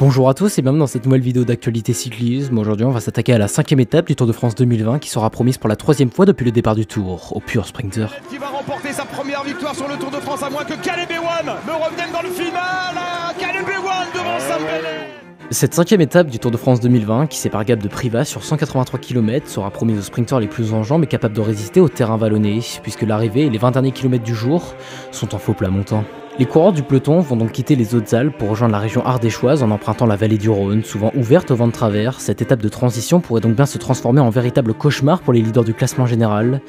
Bonjour à tous et bienvenue dans cette nouvelle vidéo d'actualité cyclisme. Aujourd'hui on va s'attaquer à la 5e étape du Tour de France 2020 qui sera promise pour la 3e fois depuis le départ du Tour, au Pure Sprinter. Qui va remporter sa première victoire sur le Tour de France à moins que Caleb Ewan ne revienne dans le final. Caleb Ewan devant Sam Bennett. Cette 5e étape du Tour de France 2020 qui sépare Gap de Privas sur 183 km sera promise aux sprinteurs les plus en jambes et capables de résister au terrain vallonné puisque l'arrivée et les 20 derniers kilomètres du jour sont en faux plat montant. Les coureurs du peloton vont donc quitter les Hautes-Alpes pour rejoindre la région ardéchoise en empruntant la vallée du Rhône, souvent ouverte au vent de travers. Cette étape de transition pourrait donc bien se transformer en véritable cauchemar pour les leaders du classement général,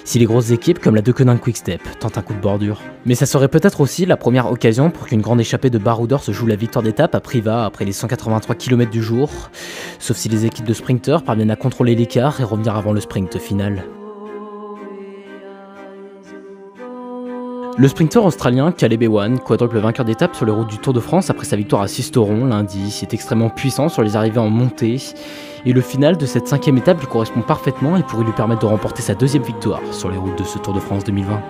si les grosses équipes comme la Deceuninck Quick-Step tentent un coup de bordure. Mais ça serait peut-être aussi la première occasion pour qu'une grande échappée de baroudeurs se joue la victoire d'étape à Privas après les 183 km du jour, sauf si les équipes de sprinteurs parviennent à contrôler l'écart et revenir avant le sprint final. Le sprinter australien Caleb Ewan, quadruple vainqueur d'étape sur les routes du Tour de France après sa victoire à Sisteron lundi, est extrêmement puissant sur les arrivées en montée, et le final de cette 5e étape lui correspond parfaitement et pourrait lui permettre de remporter sa 2e victoire sur les routes de ce Tour de France 2020.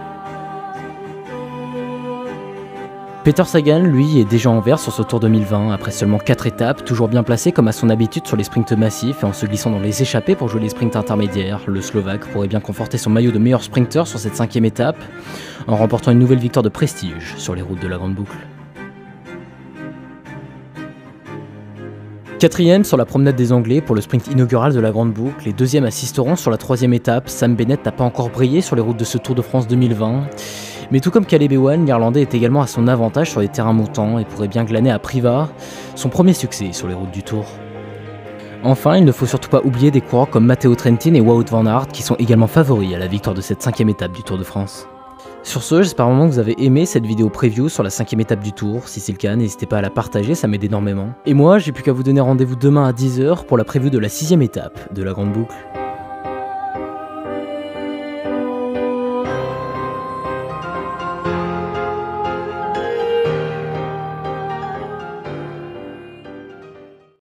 Peter Sagan, lui, est déjà en vert sur ce Tour 2020, après seulement 4 étapes, toujours bien placé comme à son habitude sur les sprints massifs et en se glissant dans les échappées pour jouer les sprints intermédiaires. Le Slovaque pourrait bien conforter son maillot de meilleur sprinter sur cette 5e étape, en remportant une nouvelle victoire de prestige sur les routes de la Grande Boucle. 4e sur la promenade des Anglais pour le sprint inaugural de la Grande Boucle et 2e à Sisteron sur la 3e étape. Sam Bennett n'a pas encore brillé sur les routes de ce Tour de France 2020. Mais tout comme Caleb Ewan, l'Irlandais est également à son avantage sur les terrains montants et pourrait bien glaner à Privas son premier succès sur les routes du Tour. Enfin, il ne faut surtout pas oublier des coureurs comme Matteo Trentin et Wout van Aert qui sont également favoris à la victoire de cette 5e étape du Tour de France. Sur ce, j'espère vraiment que vous avez aimé cette vidéo preview sur la 5e étape du Tour. Si c'est le cas, n'hésitez pas à la partager, ça m'aide énormément. Et moi, j'ai plus qu'à vous donner rendez-vous demain à 10 h pour la preview de la 6e étape de la Grande Boucle.